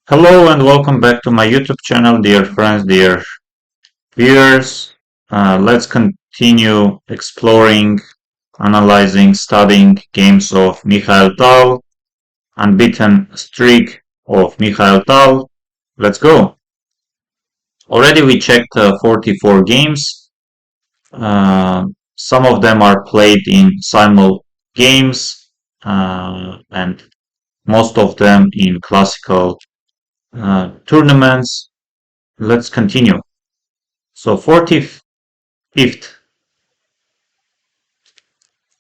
Hello and welcome back to my YouTube channel, dear friends, dear viewers. Let's continue exploring, analyzing, studying games of M.Tal, unbeaten streak of M.Tal. Let's go. Already we checked 44 games. Some of them are played in simul games and most of them in classical tournaments. Let's continue. So 45th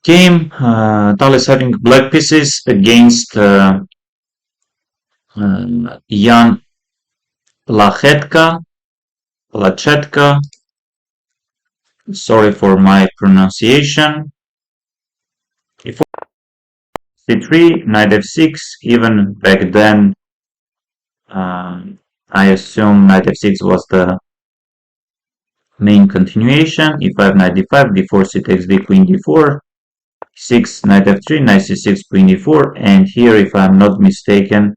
game, Tal is having black pieces against Jan Plachetka. Sorry for my pronunciation. If c3, knight f6, even back then, I assume knight f6 was the main continuation. e5, knight d5, d4, c takes d, queen d4, 6, knight f3, knight c6, queen e4, and here, if I'm not mistaken,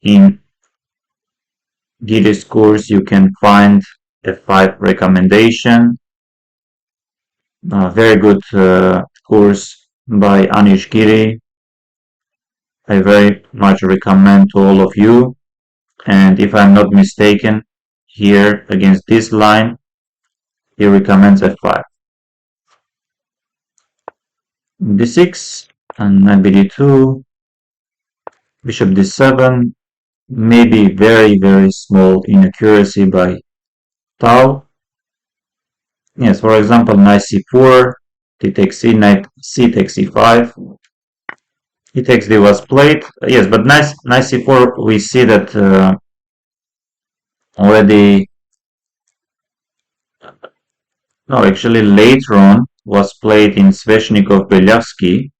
in Giri's course you can find f5 recommendation. Very good course by Anish Giri. I very much recommend to all of you. And if I'm not mistaken, here against this line, he recommends f5. d6 and knight bd2, bishop d7, maybe very small inaccuracy by Tal. Yes, for example, knight c4, d takes c, knight c takes e5, e takes d was played. Yes, but knight c4, we see that already, no, actually later on was played in Sveshnikov Belyavsky,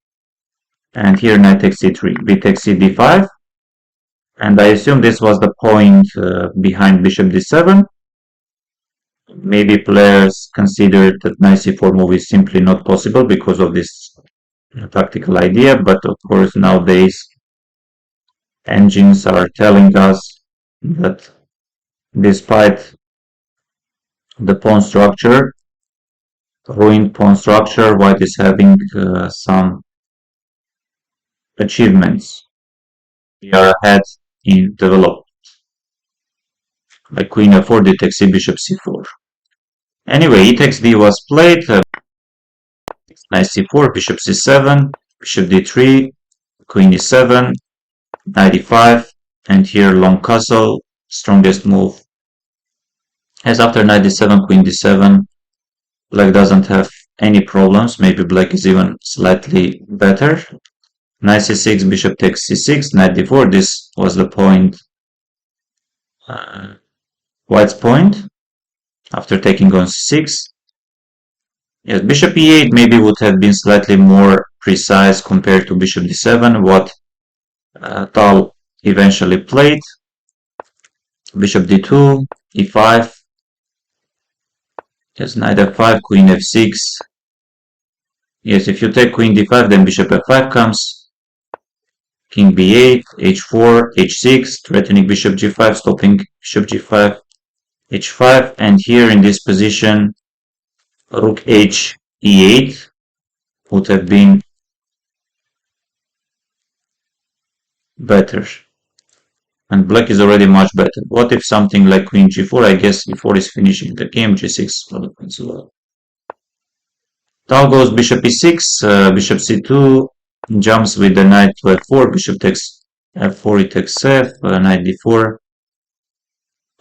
and here knight takes c3, b takes c d5, and I assume this was the point behind bishop d7. Maybe players considered that knight c4 move is simply not possible because of this tactical idea, but of course nowadays engines are telling us that despite the pawn structure, ruined pawn structure, white is having some achievements. We are ahead in development. By queen f4, d takes c, bishop c4. Anyway, e takes d was played, knight c4, bishop c7, bishop d3, queen e7, knight e5, and here long castle, strongest move. As after knight d7, queen d7, black doesn't have any problems, maybe black is even slightly better. Knight c6, bishop takes c6, knight d4, this was the point, white's point, after taking on c6. Yes, bishop e8 maybe would have been slightly more precise compared to bishop d7, what Tal eventually played. Bishop d2, e5, yes, knight f5, queen f6. Yes, if you take queen d5, then bishop f5 comes, king b8, h4, h6, threatening bishop g5, stopping bishop g5, h5, and here in this position, rook h e8 would have been better. And black is already much better. What if something like queen g4? I guess e4 is finishing the game, g6 as well. Tal goes bishop e6, bishop c2, jumps with the knight to f4, bishop takes f4, it takes f, knight d4.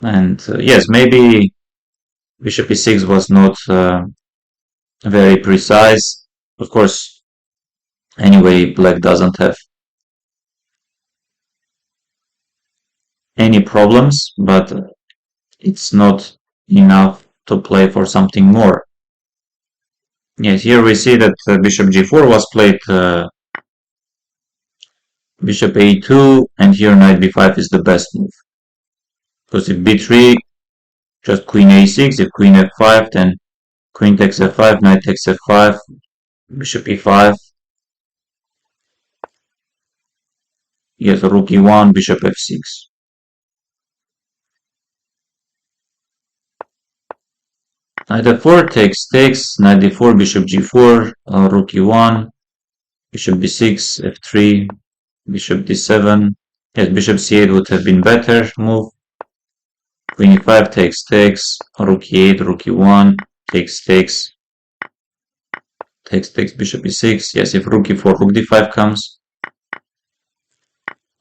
And yes, maybe bishop e6 was not very precise. Of course, anyway, black doesn't have any problems, but it's not enough to play for something more. Yes, here we see that bishop g4 was played, bishop a2, and here knight b5 is the best move. Because if b3, just queen a6, if queen f5, then queen takes f5, knight takes f5, bishop e5. Yes, rook e1, bishop f6. Knight f4 takes, knight d4, bishop g4, rook e1, bishop b6, f3, bishop d7. Yes, bishop c8 would have been better move. Queen e5 takes, rook e8, rook e1, takes, bishop e6. Yes, if rook e4, rook d5 comes.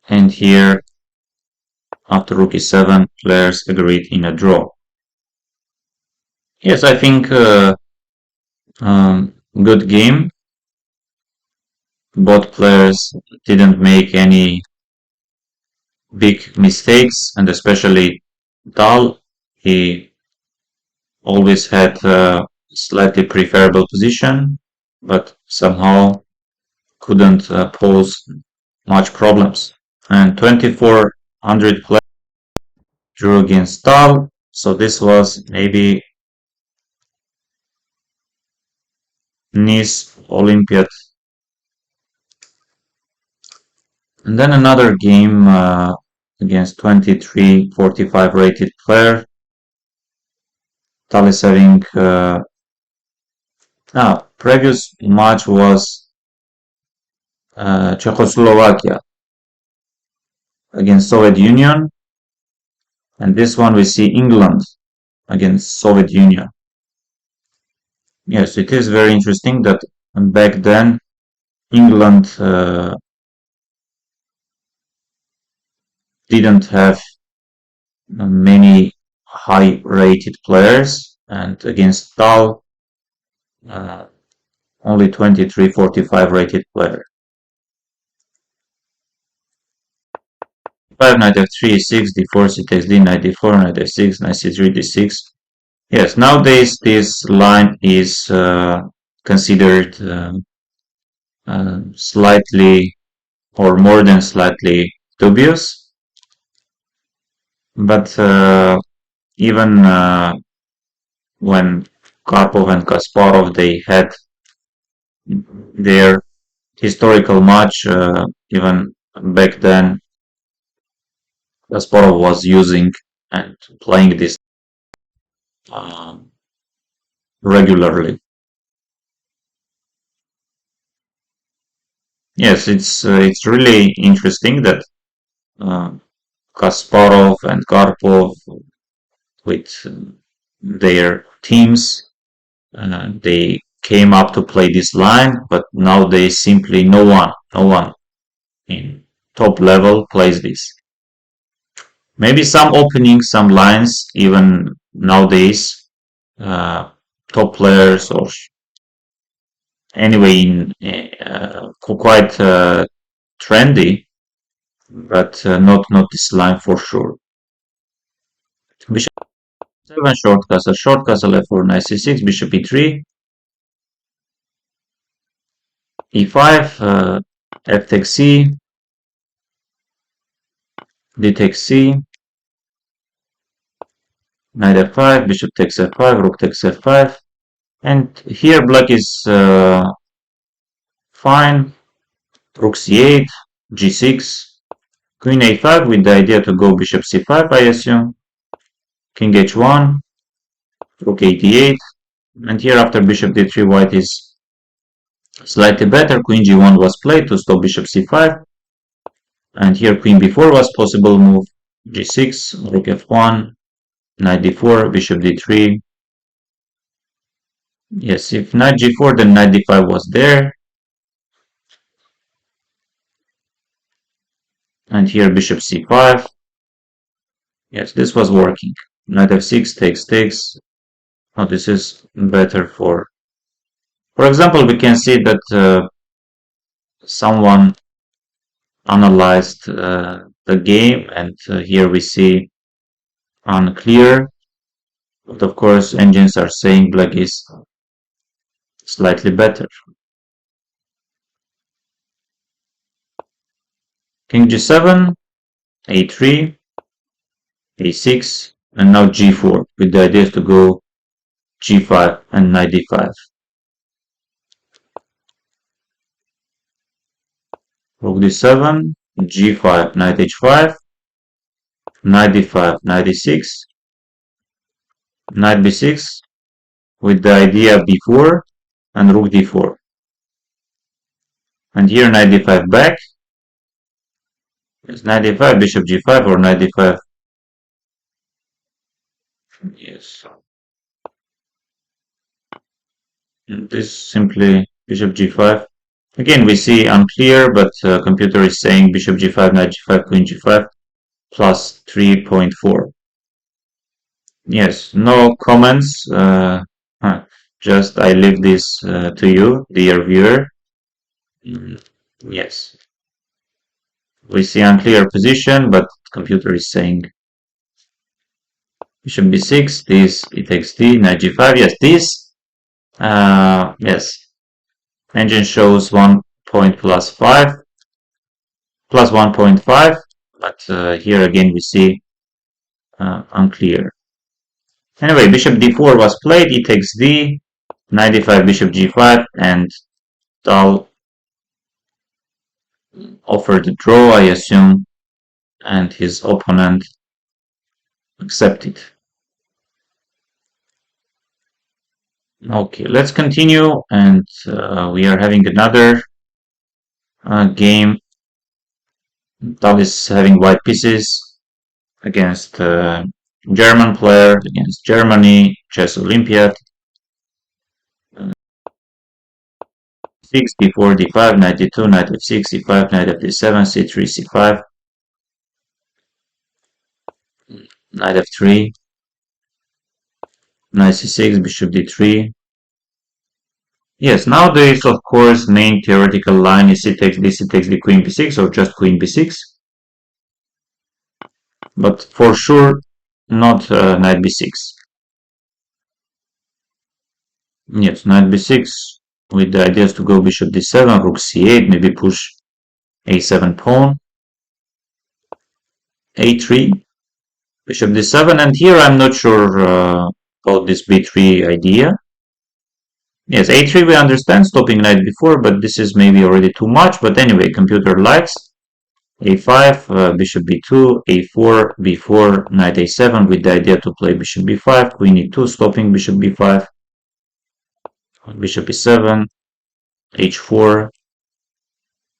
And here, after rook e7, players agreed in a draw. Yes, I think good game. Both players didn't make any big mistakes, and especially Tal, he always had a slightly preferable position, but somehow couldn't pose much problems. And 2400 players drew against Tal, so this was maybe Nice Olympiad. And then another game against 2345 rated player. Tal is having previous match was Czechoslovakia against Soviet Union, and this one we see England against Soviet Union. Yes, it is very interesting that back then England didn't have many high-rated players, and against Tal only 2345 rated player. 5, knight f3, e6, d4, c takes d, knight d4, knight f6, knight c3, d6. Yes, nowadays this line is considered slightly or more than slightly dubious, but even when Karpov and Kasparov they had their historical match, even back then Kasparov was using and playing this regularly. Yes, it's really interesting that Kasparov and Karpov with their teams they came up to play this line, but nowadays simply no one in top level plays this. Maybe some openings, some lines, even nowadays, top players or anyway in quite trendy, but not this line for sure. Bishop 7, short castle f4, knight c6, bishop e3, e5, f takes c, d takes c, knight f5, bishop takes f5, rook takes f5, and here black is fine. Rook c8, g6, queen a5 with the idea to go bishop c5, I assume. King h1, rook a d8, and here after bishop d3 white is slightly better. Queen g1 was played to stop bishop c5, and here queen b4 was possible move. g6, rook f1, knight d4, bishop d3. Yes, if knight g4, then knight d5 was there. And here bishop c5. Yes, this was working. Knight f6 takes. Oh, this is better for example, we can see that someone analyzed the game, and here we see unclear. But of course, engines are saying black is slightly better. King g7, a3, a6, and now g4 with the idea to go g5 and knight d5. Rook d7, g5, knight h5, knight d5, knight d6, knight b6, with the idea b4 and rook d4. And here knight d5 back. Yes, knight d5, bishop g5 or knight d5. Yes. And this simply bishop g5. Again, we see unclear, but computer is saying bishop g5, knight g5, queen g5 plus 3.4. Yes, no comments. Just I leave this to you, dear viewer. Yes, we see unclear position, but computer is saying bishop b6. This it takes d, knight g5. Yes, this. Yes, engine shows 1 point plus 5 plus 1.5, but here again we see unclear. Anyway, bishop d4 was played. E takes d, knight d5, bishop g5, and Tal offered a draw, I assume, and his opponent accepted. Okay, let's continue, and we are having another game. Tal is having white pieces against German player, against Germany, chess Olympiad. 6, d4, d5, knight d2, knight f6, c5, knight f7, c3, c5, knight f3, knight c6, bishop d3. Yes, nowadays, of course, main theoretical line is c takes d, queen b6, or just queen b6. But for sure, not knight b6. Yes, knight b6 with the ideas to go bishop d7, rook c8, maybe push a7 pawn, a3, bishop d7, and here I'm not sure about this b3 idea. Yes, a3 we understand, stopping knight b4, but this is maybe already too much. But anyway, computer likes a5, bishop b2, a4, b4, knight a7 with the idea to play bishop b5, queen e2, stopping bishop b5, bishop e7, h4.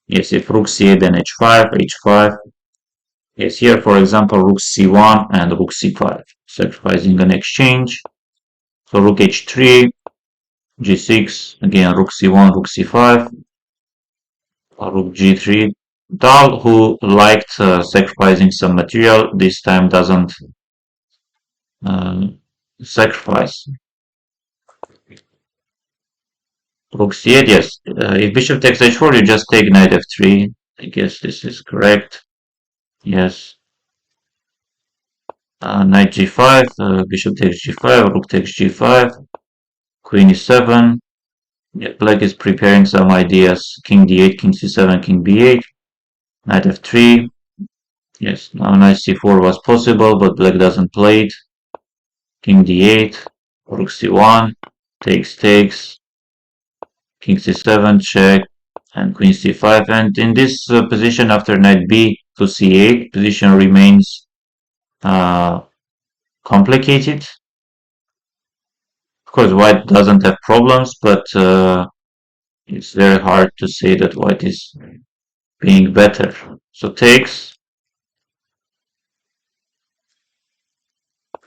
Yes, if rook c8, then h5, h5. Yes, here, for example, rook c1 and rook c5, sacrificing an exchange. So rook h3, g6, again rook c1, rook c5, rook g3. Tal, who liked sacrificing some material, this time doesn't sacrifice. Rook c8, yes. If bishop takes h4, you just take knight f3. I guess this is correct. Yes. Knight g5, bishop takes g5, rook takes g5, queen e7. Yeah, black is preparing some ideas. King d8, king c7, king b8, knight f3. Yes, now knight c4 was possible, but black doesn't play it. King d8, rook c1, takes, king c7, check, and queen c5. And in this position, after knight b to c8, position remains complicated. Of course, white doesn't have problems, but it's very hard to say that white is being better. So takes,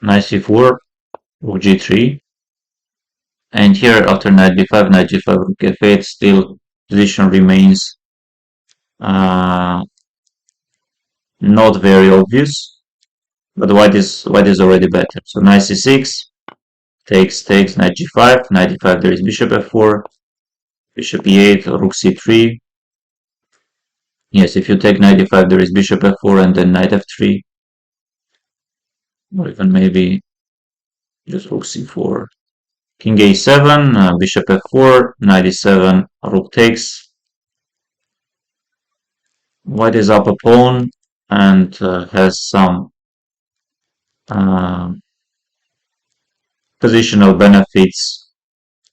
knight c4, rook g3, and here after knight b5, knight g5, rook f8, still position remains not very obvious, but white is already better. So knight c6, takes, knight g5, knight d5, there is bishop f4, bishop e8, rook c3. Yes, if you take knight d5, there is bishop f4 and then knight f3, or even maybe just rook c4. King a7, bishop f4, knight e7, rook takes. White is up a pawn and has some positional benefits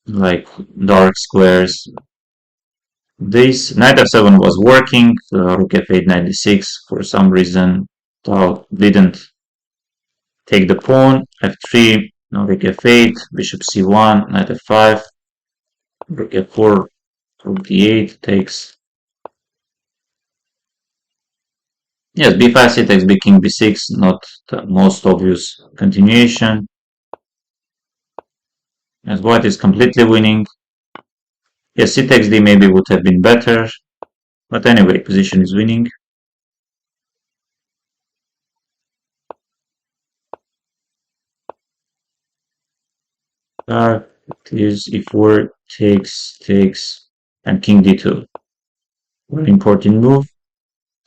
like dark squares. This knight f7 was working, rook f8, knight d6. For some reason, Tal didn't take the pawn. f3, Now rook f8, bishop c1, knight f5, rook f4, rook d8 takes. Yes, b5, c takes, b king, b6, not the most obvious continuation. As white is completely winning. Yes, c takes d maybe would have been better. But anyway, position is winning. It is e4 takes, and king d2. Very important move.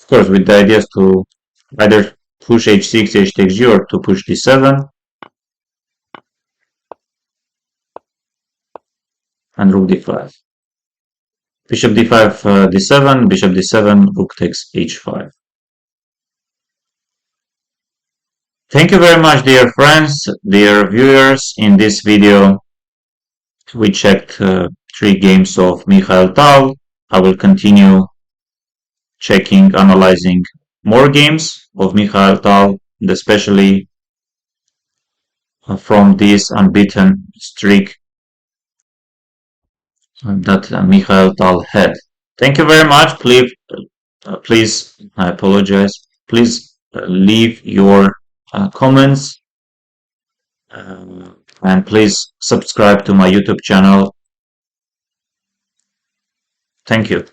Of course, with the ideas to either push h6, h takes g, or to push d7. And rook d5. Bishop d5, d7, bishop d7, rook takes h5. Thank you very much, dear friends, dear viewers. In this video, we checked 3 games of M.Tal. I will continue checking, analyzing more games of M.Tal, especially from this unbeaten streak that M.Tal had. Thank you very much. Please, I apologize. Please leave your comments, and please subscribe to my YouTube channel. Thank you.